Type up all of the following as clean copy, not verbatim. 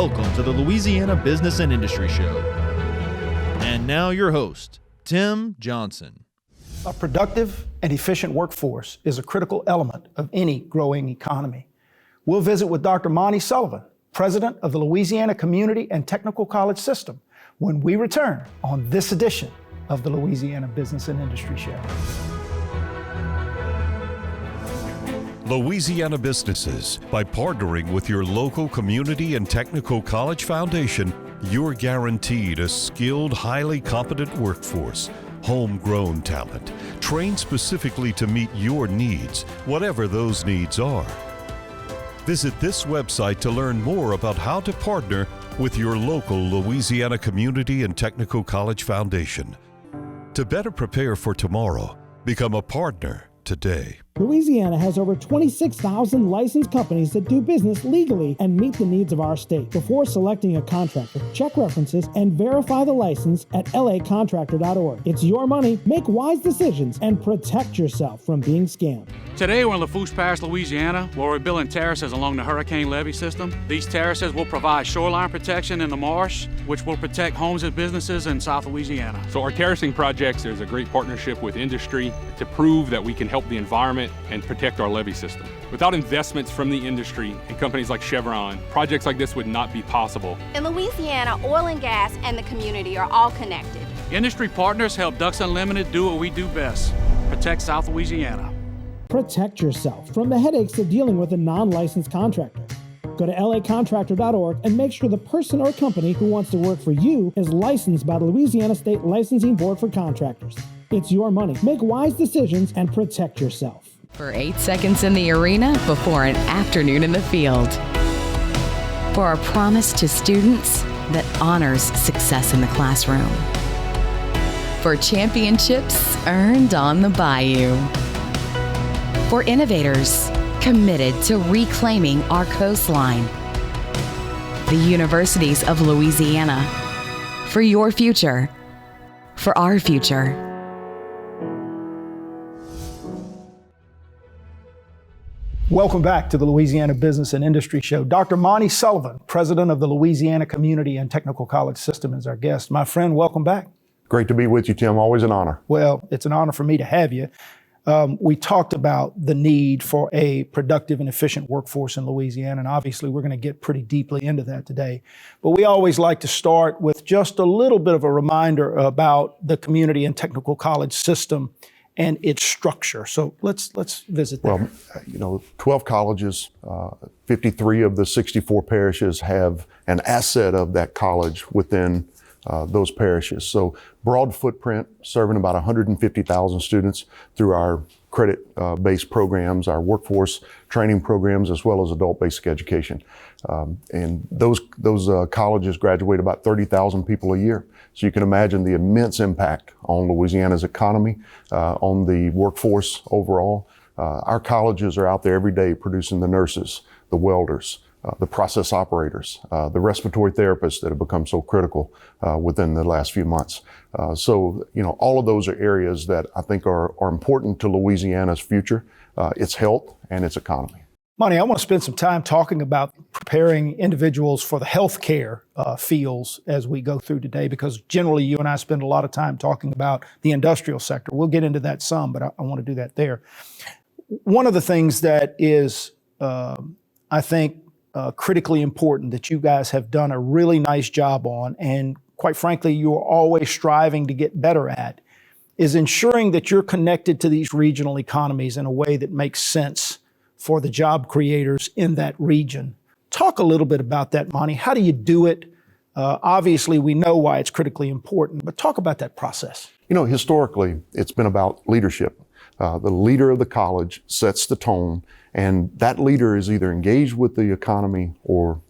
Welcome to the Louisiana Business and Industry Show. And now your host, Tim Johnson. A productive and efficient workforce is a critical element of any growing economy. We'll visit with Dr. Monty Sullivan, president of the Louisiana Community and Technical College System, when we return on this edition of the Louisiana Business and Industry Show. Louisiana businesses, by partnering with your local community and technical college foundation, you're guaranteed a skilled, highly competent workforce, homegrown talent, trained specifically to meet your needs, whatever those needs are. Visit this website to learn more about how to partner with your local Louisiana Community and Technical College Foundation. To better prepare for tomorrow, become a partner today. Louisiana has over 26,000 licensed companies that do business legally and meet the needs of our state. Before selecting a contractor, check references and verify the license at lacontractor.org. It's your money. Make wise decisions and protect yourself from being scammed. Today we're in Lafourche Parish, Louisiana, where we're building terraces along the hurricane levee system. These terraces will provide shoreline protection in the marsh, which will protect homes and businesses in South Louisiana. So our terracing projects is a great partnership with industry to prove that we can help the environment and protect our levee system. Without investments from the industry and companies like Chevron, projects like this would not be possible. In Louisiana, oil and gas and the community are all connected. Industry partners help Ducks Unlimited do what we do best: protect South Louisiana. Protect yourself from the headaches of dealing with a non-licensed contractor. Go to lacontractor.org and make sure the person or company who wants to work for you is licensed by the Louisiana State Licensing Board for Contractors. It's your money. Make wise decisions and protect yourself. For 8 seconds in the arena before an afternoon in the field. For our promise to students that honors success in the classroom. For championships earned on the bayou. For innovators committed to reclaiming our coastline. The universities of Louisiana. For your future. For our future. Welcome back to the Louisiana Business and Industry Show. Dr. Monty Sullivan, president of the Louisiana Community and Technical College System, is our guest. My friend, welcome back. Great to be with you, Tim. Always an honor. Well, it's an honor for me to have you. We talked about the need for a productive and efficient workforce in Louisiana, and obviously we're going to get pretty deeply into that today. But we always like to start with just a little bit of a reminder about the Community and Technical College System and its structure. So let's visit that. Well, 12 colleges, 53 of the 64 parishes have an asset of that college within those parishes. So broad footprint, serving about 150,000 students through our credit-based programs, our workforce training programs, as well as adult basic education. And those colleges graduate about 30,000 people a year. So you can imagine the immense impact on Louisiana's economy, on the workforce overall. Our colleges are out there every day producing the nurses, the welders, the process operators, the respiratory therapists that have become so critical within the last few months. So, all of those are areas that I think are important to Louisiana's future, its health and its economy. Monty, I want to spend some time talking about preparing individuals for the healthcare fields as we go through today, because generally you and I spend a lot of time talking about the industrial sector. We'll get into that some, but I want to do that there. One of the things that is, I think, critically important that you guys have done a really nice job on, and quite frankly, you're always striving to get better at, is ensuring that you're connected to these regional economies in a way that makes sense for the job creators in that region. Talk a little bit about that, Monty. How do you do it? Obviously, we know why it's critically important, but talk about that process. Historically, it's been about leadership. The leader of the college sets the tone, and that leader is either engaged with the economy or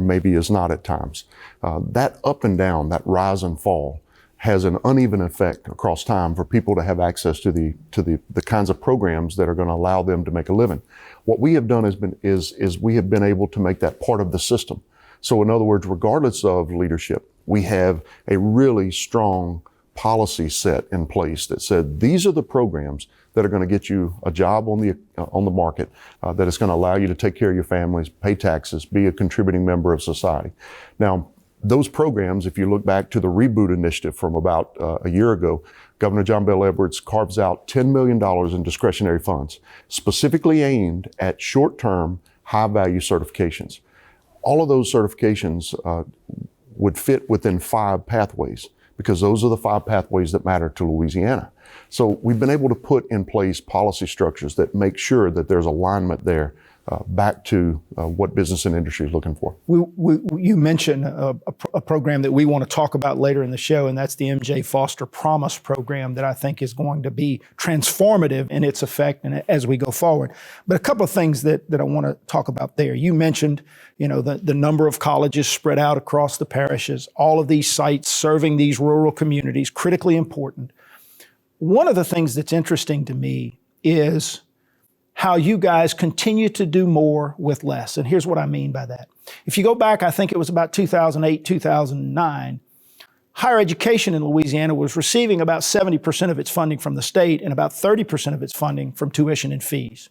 maybe is not at times. That up and down, that rise and fall, has an uneven effect across time for people to have access to the kinds of programs that are going to allow them to make a living. What we have done is we have been able to make that part of the system. So in other words, regardless of leadership, we have a really strong policy set in place that said these are the programs that are going to get you a job on the market, that is going to allow you to take care of your families, pay taxes, be a contributing member of society. Now, those programs, if you look back to the Reboot Initiative from about a year ago, Governor John Bel Edwards carves out $10 million in discretionary funds, specifically aimed at short-term, high-value certifications. All of those certifications would fit within 5 pathways, because those are the 5 pathways that matter to Louisiana. So we've been able to put in place policy structures that make sure that there's alignment there back to what business and industry is looking for. You mentioned a program that we want to talk about later in the show, and that's the MJ Foster Promise program that I think is going to be transformative in its effect and as we go forward. But a couple of things that I want to talk about there. You mentioned, the number of colleges spread out across the parishes, all of these sites serving these rural communities, critically important. One of the things that's interesting to me is how you guys continue to do more with less. And here's what I mean by that. If you go back, I think it was about 2008, 2009, higher education in Louisiana was receiving about 70% of its funding from the state and about 30% of its funding from tuition and fees.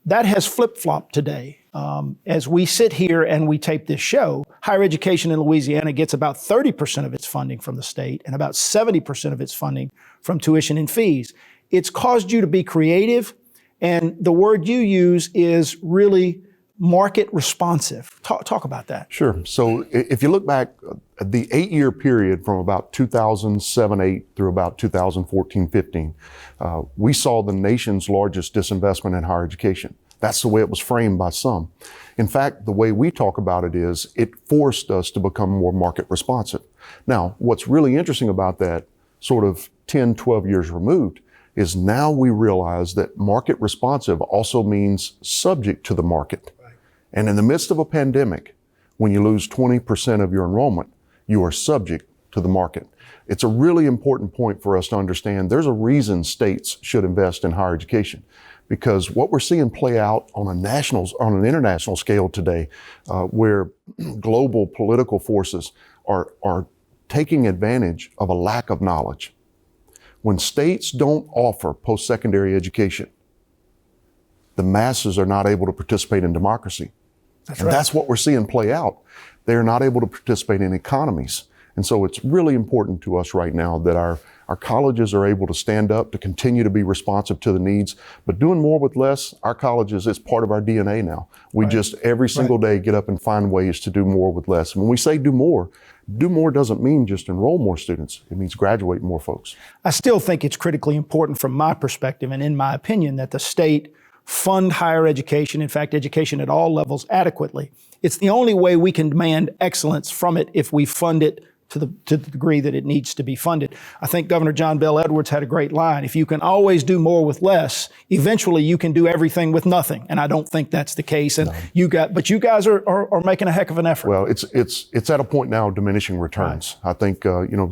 That has flip-flopped today. As we sit here and we tape this show, higher education in Louisiana gets about 30% of its funding from the state and about 70% of its funding from tuition and fees. It's caused you to be creative, and the word you use is really market responsive. Talk about that. Sure. So if you look back at the 8-year period from about 2007-8 through about 2014-15, we saw the nation's largest disinvestment in higher education. That's the way it was framed by some. In fact, the way we talk about it is it forced us to become more market responsive. Now, what's really interesting about that, sort of 10, 12 years removed, is now we realize that market responsive also means subject to the market. Right. And in the midst of a pandemic, when you lose 20% of your enrollment, you are subject to the market. It's a really important point for us to understand. There's a reason states should invest in higher education, because what we're seeing play out on an international scale today, where global political forces are taking advantage of a lack of knowledge. When states don't offer post-secondary education, the masses are not able to participate in democracy. That's right. That's what we're seeing play out. They're not able to participate in economies. And so it's really important to us right now that our colleges are able to stand up, to continue to be responsive to the needs, but doing more with less, our colleges, is part of our DNA now. We just every single day get up and find ways to do more with less. And when we say do more doesn't mean just enroll more students. It means graduate more folks. I still think it's critically important from my perspective and in my opinion that the state fund higher education, in fact, education at all levels adequately. It's the only way we can demand excellence from it if we fund it to the degree that it needs to be funded. I think Governor John Bel Edwards had a great line. If you can always do more with less, eventually you can do everything with nothing. And I don't think that's the case. And you guys are making a heck of an effort. Well, it's at a point now of diminishing returns. Right. I think,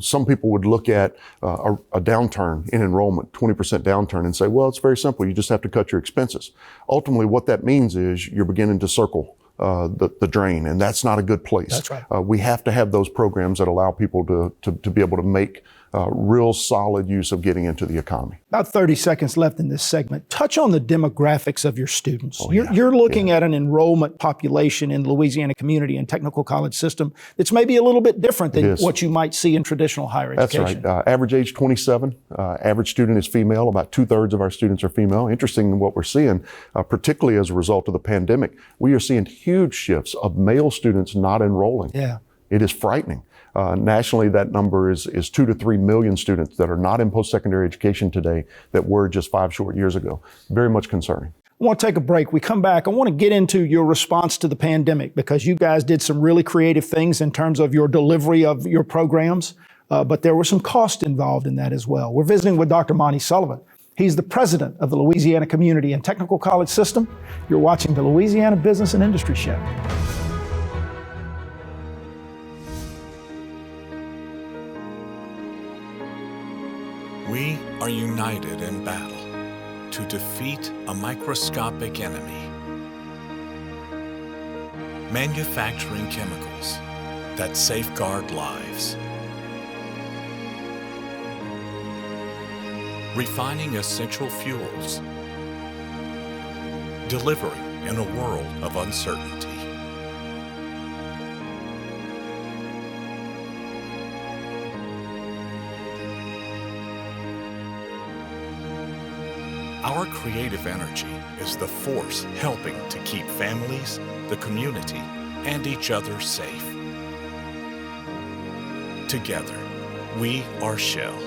some people would look at a downturn in enrollment, 20% downturn, and say, well, it's very simple. You just have to cut your expenses. Ultimately, what that means is you're beginning to circle the drain, and that's not a good place. That's right. We have to have those programs that allow people to be able to make real solid use of getting into the economy. About 30 seconds left in this segment. Touch on the demographics of your students. You're looking at an enrollment population in the Louisiana community and technical college system that's maybe a little bit different than what you might see in traditional higher education. That's right. Average age 27. Average student is female. About 2/3 of our students are female. Interesting in what we're seeing, particularly as a result of the pandemic, we are seeing huge shifts of male students not enrolling. Yeah. It is frightening. Nationally, that number is 2 to 3 million students that are not in post-secondary education today that were just 5 short years ago. Very much concerning. I want to take a break. We come back. I want to get into your response to the pandemic, because you guys did some really creative things in terms of your delivery of your programs, but there were some costs involved in that as well. We're visiting with Dr. Monty Sullivan. He's the president of the Louisiana Community and Technical College System. You're watching the Louisiana Business and Industry Show. We are united in battle to defeat a microscopic enemy. Manufacturing chemicals that safeguard lives. refining essential fuels, delivering in a world of uncertainty. Our creative energy is the force helping to keep families, the community, and each other safe. Together, we are Shell,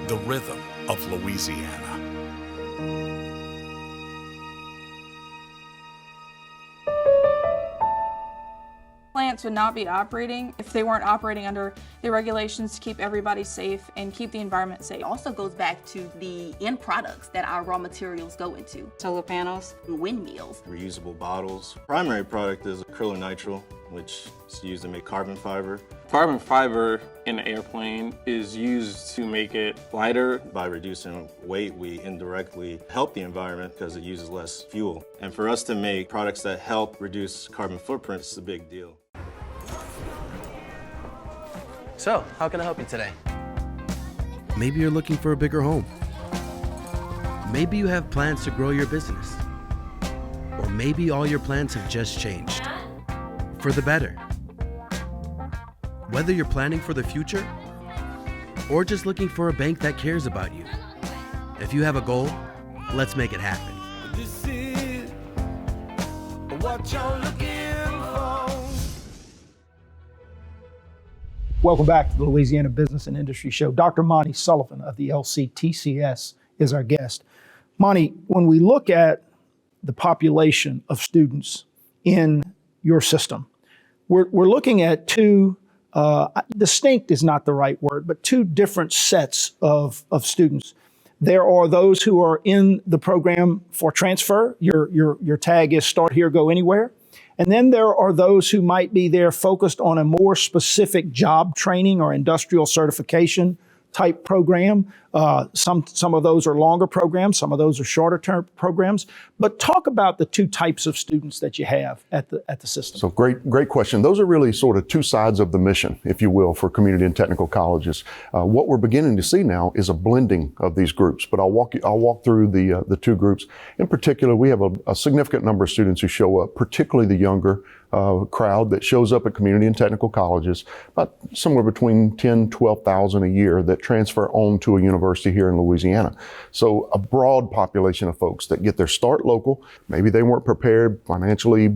the rhythm of Louisiana. Plants would not be operating if they weren't operating under the regulations to keep everybody safe and keep the environment safe. It also goes back to the end products that our raw materials go into. Solar panels, windmills, reusable bottles. Primary product is acrylonitrile, which is used to make carbon fiber. Carbon fiber in an airplane is used to make it lighter. By reducing weight, we indirectly help the environment because it uses less fuel. And for us to make products that help reduce carbon footprint is a big deal. So, how can I help you today? Maybe you're looking for a bigger home. Maybe you have plans to grow your business. Or maybe all your plans have just changed. For the better. Whether you're planning for the future or just looking for a bank that cares about you. If you have a goal, let's make it happen. This is what you're looking for. Welcome back to the Louisiana Business and Industry Show. Dr. Monty Sullivan of the LCTCS is our guest. Monty, when we look at the population of students in your system, we're looking at two, distinct is not the right word, but two different sets of students. There are those who are in the program for transfer. Your tag is start here, go anywhere. And then there are those who might be there focused on a more specific job training or industrial certification type program. Some of those are longer programs, some of those are shorter term programs. But talk about the two types of students that you have at the system. So great question. Those are really sort of two sides of the mission, if you will, for community and technical colleges. What we're beginning to see now is a blending of these groups. But I'll walk through the two groups. In particular, we have a significant number of students who show up, particularly the younger crowd that shows up at community and technical colleges, about somewhere between 10, 12,000 a year that transfer on to a university here in Louisiana. So a broad population of folks that get their start local. Maybe they weren't prepared financially,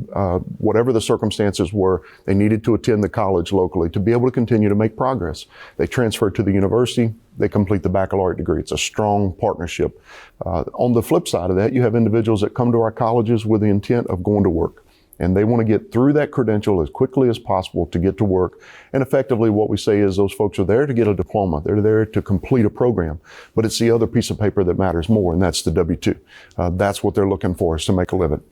whatever the circumstances were, they needed to attend the college locally to be able to continue to make progress. They transfer to the university, they complete the baccalaureate degree. It's a strong partnership. On the flip side of that, you have individuals that come to our colleges with the intent of going to work. And they want to get through that credential as quickly as possible to get to work. And effectively what we say is those folks are there to get a diploma. They're there to complete a program. But it's the other piece of paper that matters more, and that's the W-2. That's what they're looking for, is to make a living.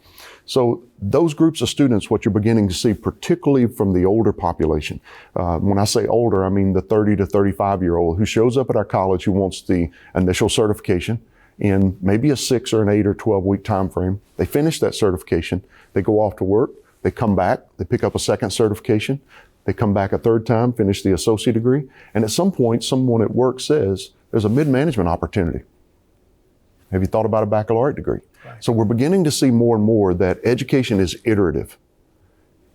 So those groups of students, what you're beginning to see, particularly from the older population, when I say older, I mean the 30 to 35-year-old who shows up at our college who wants the initial certification in maybe a 6 or an 8 or 12 week time frame. They finish that certification, they go off to work, they come back, they pick up a second certification, they come back a third time, finish the associate degree, and at some point, someone at work says, there's a mid-management opportunity. Have you thought about a baccalaureate degree? Right. So we're beginning to see more and more that education is iterative.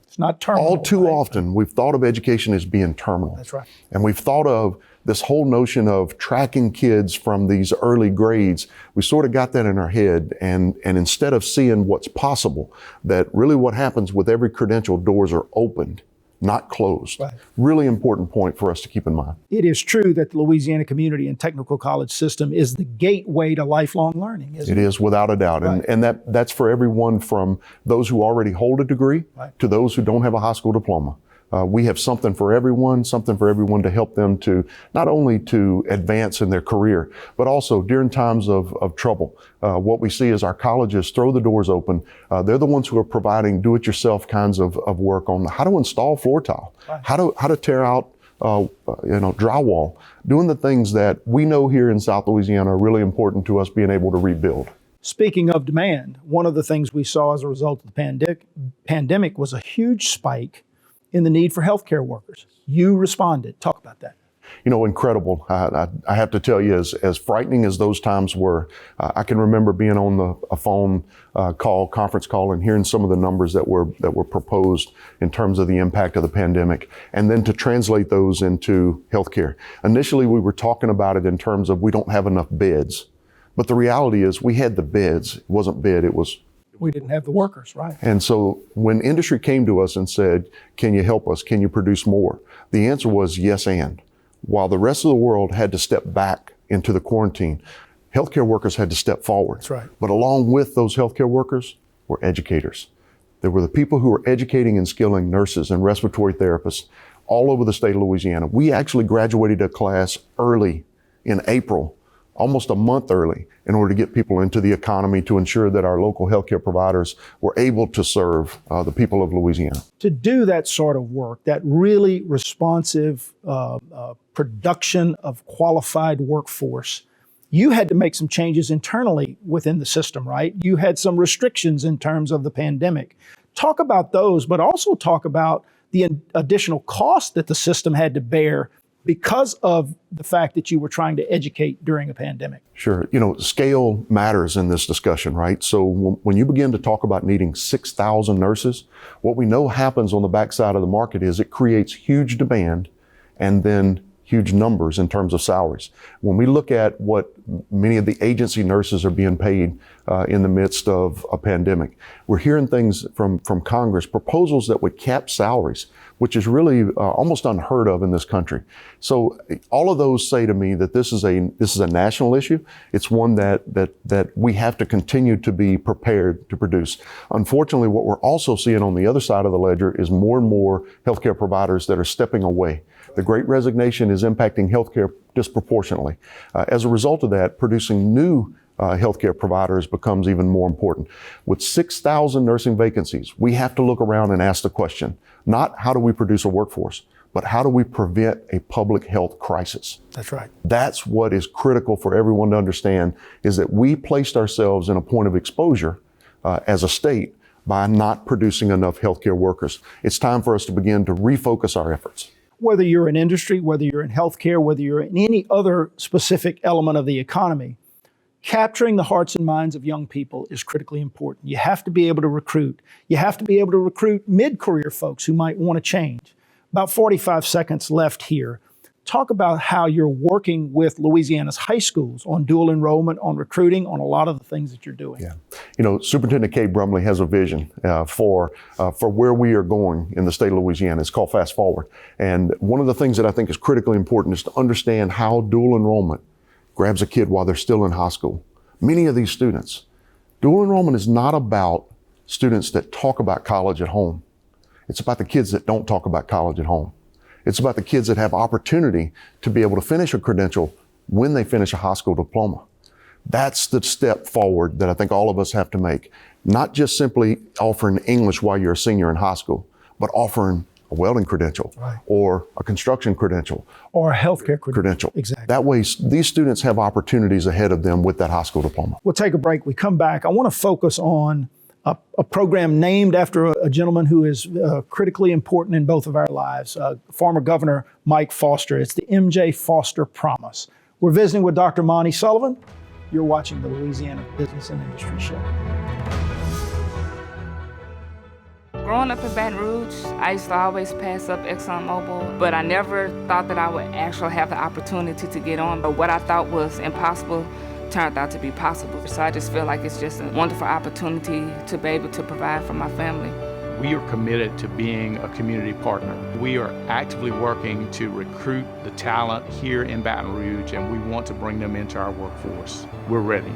It's not terminal. All too often, we've thought of education as being terminal. That's right. And we've thought of this whole notion of tracking kids from these early grades. We sort of got that in our head. And instead of seeing what's possible, that really what happens with every credential, doors are opened, not closed. Right. Really important point for us to keep in mind. It is true that the Louisiana Community and Technical College system is the gateway to lifelong learning, isn't it? It is, without a doubt. Right. And that's for everyone from those who already hold a degree to those who don't have a high school diploma. We have something for everyone to help them to not only to advance in their career, but also during times of trouble. What we see is our colleges throw the doors open. They're the ones who are providing do-it-yourself kinds of work on how to install floor tile, how to tear out drywall, doing the things that we know here in South Louisiana are really important to us being able to rebuild. Speaking of demand, one of the things we saw as a result of the pandemic was a huge spike in the need for healthcare workers. You responded. Talk about that. Incredible. I have to tell you, as frightening as those times were, I can remember being on a phone conference call, and hearing some of the numbers that were proposed in terms of the impact of the pandemic, and then to translate those into healthcare. Initially, we were talking about it in terms of we don't have enough beds, but the reality is we had the beds. It wasn't bed, it was. We didn't have the workers, right? And so when industry came to us and said, can you help us? Can you produce more? The answer was yes and. While the rest of the world had to step back into the quarantine, healthcare workers had to step forward. That's right. But along with those healthcare workers were educators. There were the people who were educating and skilling nurses and respiratory therapists all over the state of Louisiana. We actually graduated a class early in April, almost a month early, in order to get people into the economy to ensure that our local healthcare providers were able to serve the people of Louisiana. To do that sort of work, that really responsive production of qualified workforce, you had to make some changes internally within the system, right? You had some restrictions in terms of the pandemic. Talk about those, but also talk about the additional cost that the system had to bear because of the fact that you were trying to educate during a pandemic. Sure. Scale matters in this discussion, right? So when you begin to talk about needing 6,000 nurses, what we know happens on the backside of the market is it creates huge demand and then huge numbers in terms of salaries. When we look at what many of the agency nurses are being paid in the midst of a pandemic, we're hearing things from Congress, proposals that would cap salaries, which is really almost unheard of in this country. So all of those say to me that this is a national issue. It's one that we have to continue to be prepared to produce. Unfortunately, what we're also seeing on the other side of the ledger is more and more healthcare providers that are stepping away. The Great Resignation is impacting healthcare disproportionately. As a result of that, producing new healthcare providers becomes even more important. With 6,000 nursing vacancies, we have to look around and ask the question, not how do we produce a workforce, but how do we prevent a public health crisis? That's right. That's what is critical for everyone to understand, is that we placed ourselves in a point of exposure as a state by not producing enough healthcare workers. It's time for us to begin to refocus our efforts. Whether you're in industry, whether you're in healthcare, whether you're in any other specific element of the economy, capturing the hearts and minds of young people is critically important. You have to be able to recruit. You have to be able to recruit mid-career folks who might want to change. About 45 seconds left here. Talk about how you're working with Louisiana's high schools on dual enrollment, on recruiting, on a lot of the things that you're doing. Yeah. Superintendent Kay Brumley has a vision for where we are going in the state of Louisiana. It's called Fast Forward. And one of the things that I think is critically important is to understand how dual enrollment grabs a kid while they're still in high school. Many of these students, dual enrollment is not about students that talk about college at home. It's about the kids that don't talk about college at home. It's about the kids that have opportunity to be able to finish a credential when they finish a high school diploma. That's the step forward that I think all of us have to make. Not just simply offering English while you're a senior in high school, but offering a welding credential, right, or a construction credential, or a healthcare credential. Exactly. That way, these students have opportunities ahead of them with that high school diploma. We'll take a break. We come back. I want to focus on a program named after a gentleman who is critically important in both of our lives, former Governor Mike Foster. It's the MJ Foster Promise. We're visiting with Dr. Monty Sullivan. You're watching the Louisiana Business and Industry Show. Growing up in Baton Rouge, I used to always pass up ExxonMobil, but I never thought that I would actually have the opportunity to get on. But what I thought was impossible turned out to be possible. So I just feel like it's just a wonderful opportunity to be able to provide for my family. We are committed to being a community partner. We are actively working to recruit the talent here in Baton Rouge, and we want to bring them into our workforce. We're ready.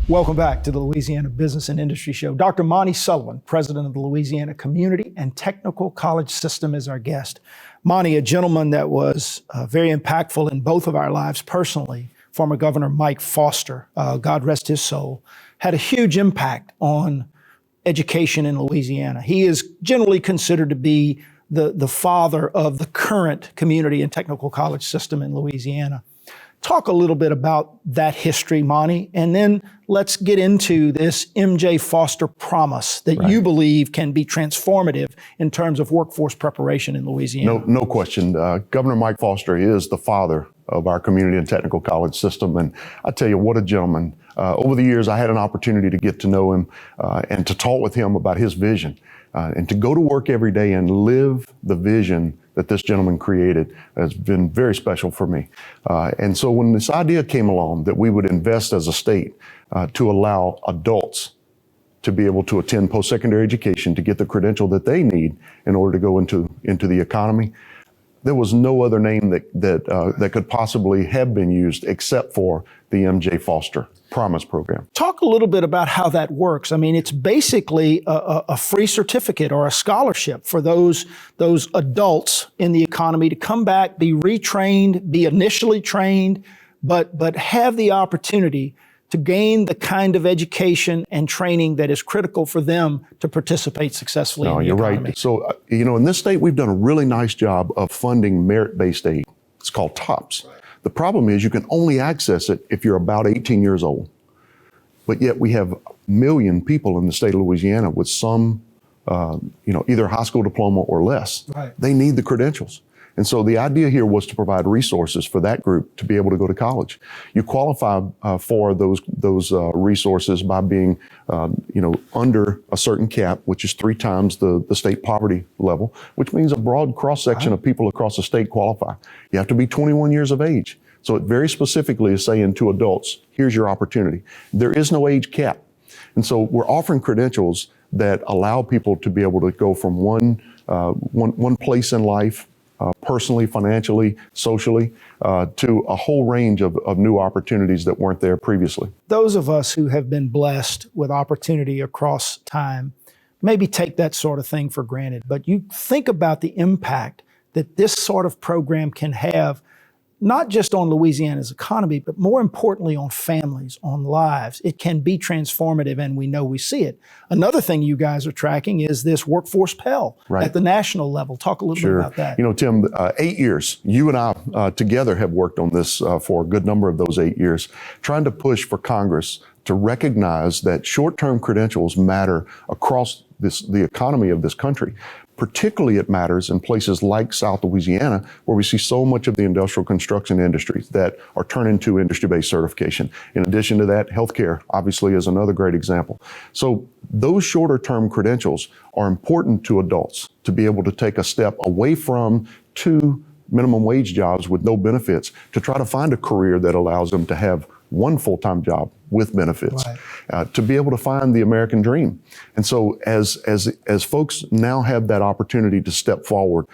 Welcome back to the Louisiana Business and Industry Show. Dr. Monty Sullivan, president of the Louisiana Community and Technical College System, is our guest. Monty, a gentleman that was very impactful in both of our lives personally, former Governor Mike Foster, God rest his soul, had a huge impact on education in Louisiana. He is generally considered to be the father of the current community and technical college system in Louisiana. Talk a little bit about that history, Monty, and then let's get into this M.J. Foster promise that you believe can be transformative in terms of workforce preparation in Louisiana. No question. Governor Mike Foster is the father of our community and technical college system, and I tell you, what a gentleman. Over the years, I had an opportunity to get to know him and to talk with him about his vision and to go to work every day and live the vision that this gentleman created has been very special for me. And so when this idea came along that we would invest as a state to allow adults to be able to attend post-secondary education to get the credential that they need in order to go into the economy, there was no other name that could possibly have been used except for the M.J. Foster Promise Program. Talk a little bit about how that works. I mean, it's basically a free certificate or a scholarship for those adults in the economy to come back, be retrained, be initially trained, but have the opportunity to gain the kind of education and training that is critical for them to participate successfully in the economy. You're right. So, in this state, we've done a really nice job of funding merit-based aid. It's called TOPS. Right. The problem is you can only access it if you're about 18 years old. But yet we have 1 million people in the state of Louisiana with some, either high school diploma or less. Right. They need the credentials. And so the idea here was to provide resources for that group to be able to go to college. You qualify for those resources by being, under a certain cap, which is 3 times the state poverty level, which means a broad cross-section of people across the state qualify. You have to be 21 years of age. So it very specifically is saying to adults, here's your opportunity. There is no age cap. And so we're offering credentials that allow people to be able to go from one place in life, personally, financially, socially, to a whole range of new opportunities that weren't there previously. Those of us who have been blessed with opportunity across time maybe take that sort of thing for granted, but you think about the impact that this sort of program can have, not just on Louisiana's economy, but more importantly on families, on lives. It can be transformative, and we know we see it. Another thing you guys are tracking is this workforce Pell at the national level. Talk a little bit about that. Tim, 8 years, you and I together have worked on this for a good number of those 8 years, trying to push for Congress to recognize that short-term credentials matter across the economy of this country. Particularly it matters in places like South Louisiana, where we see so much of the industrial construction industries that are turning to industry-based certification. In addition to that, healthcare obviously is another great example. So those shorter term credentials are important to adults to be able to take a step away from 2 minimum wage jobs with no benefits to try to find a career that allows them to have 1 full-time job with benefits, to be able to find the American dream. And so as folks now have that opportunity to step forward,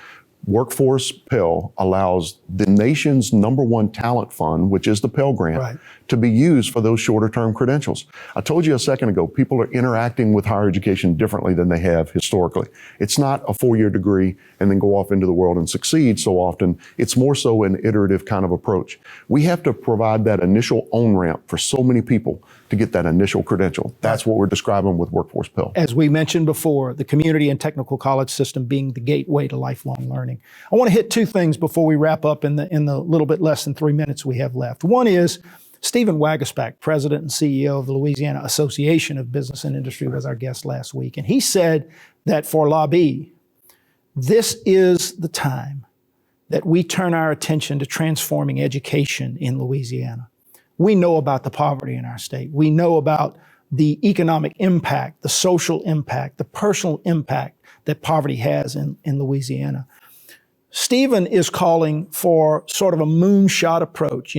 Workforce Pell allows the nation's #1 talent fund, which is the Pell Grant, to be used for those shorter term credentials. I told you a second ago, people are interacting with higher education differently than they have historically. It's not a 4-year degree and then go off into the world and succeed so often. It's more so an iterative kind of approach. We have to provide that initial on-ramp for so many people to get that initial credential. That's what we're describing with Workforce Pell. As we mentioned before, the community and technical college system being the gateway to lifelong learning. I want to hit 2 things before we wrap up in the little bit less than 3 minutes we have left. One is Stephen Waguespack, president and CEO of the Louisiana Association of Business and Industry, was our guest last week. And he said that for LBIS, this is the time that we turn our attention to transforming education in Louisiana. We know about the poverty in our state. We know about the economic impact, the social impact, the personal impact that poverty has in Louisiana. Stephen is calling for sort of a moonshot approach.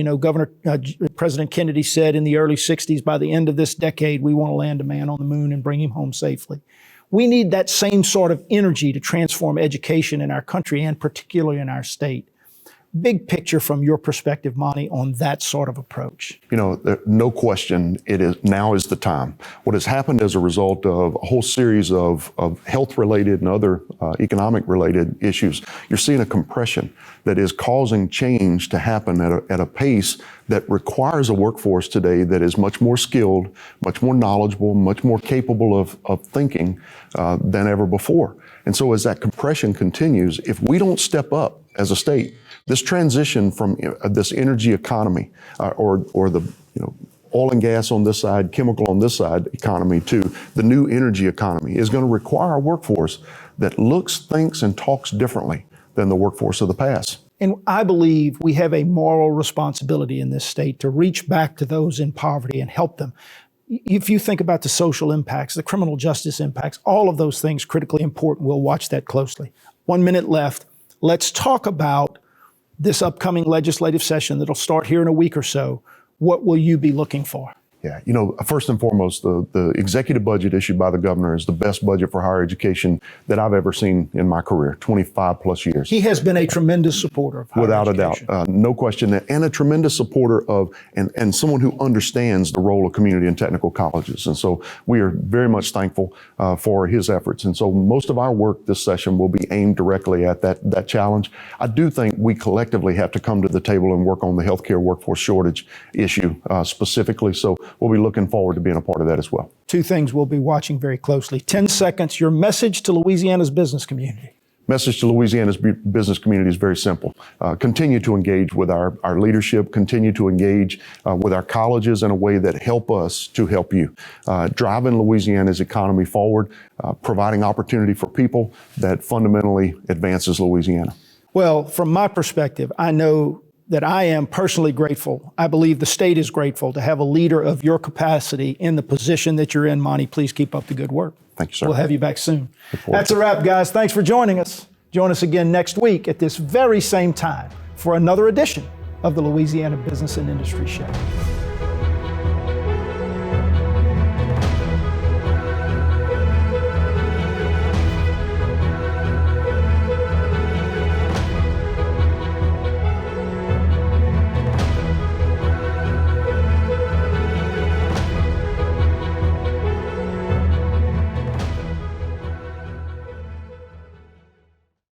President Kennedy said in the early 60s, by the end of this decade, we want to land a man on the moon and bring him home safely. We need that same sort of energy to transform education in our country and particularly in our state. Big picture from your perspective, Monty, on that sort of approach. No question, now is the time. What has happened as a result of a whole series of health-related and other economic-related issues, you're seeing a compression that is causing change to happen at a pace that requires a workforce today that is much more skilled, much more knowledgeable, much more capable of thinking than ever before. And so as that compression continues, if we don't step up as a state, this transition from this energy economy or the oil and gas on this side, chemical on this side economy to the new energy economy is going to require a workforce that looks, thinks, and talks differently than the workforce of the past. And I believe we have a moral responsibility in this state to reach back to those in poverty and help them. If you think about the social impacts, the criminal justice impacts, all of those things critically important. We'll watch that closely. 1 minute left. Let's talk about this upcoming legislative session that'll start here in a week or so. What will you be looking for? Yeah, first and foremost, the executive budget issued by the governor is the best budget for higher education that I've ever seen in my career, 25 plus years. He has been a tremendous supporter of higher education. Without a doubt, no question, and a tremendous supporter of, and someone who understands the role of community and technical colleges. And so we are very much thankful for his efforts. And so most of our work this session will be aimed directly at that challenge. I do think we collectively have to come to the table and work on the healthcare workforce shortage issue specifically. So we'll be looking forward to being a part of that as well. Two things we'll be watching very closely. 10 seconds, your message to Louisiana's business community. Message to Louisiana's business community is very simple. Continue to engage with our leadership, continue to engage with our colleges in a way that help us to help you. Driving Louisiana's economy forward, providing opportunity for people that fundamentally advances Louisiana. Well, from my perspective, I know that I am personally grateful. I believe the state is grateful to have a leader of your capacity in the position that you're in, Monty. Please keep up the good work. Thank you, sir. We'll have you back soon. That's a wrap, guys. Thanks for joining us. Join us again next week at this very same time for another edition of the Louisiana Business and Industry Show.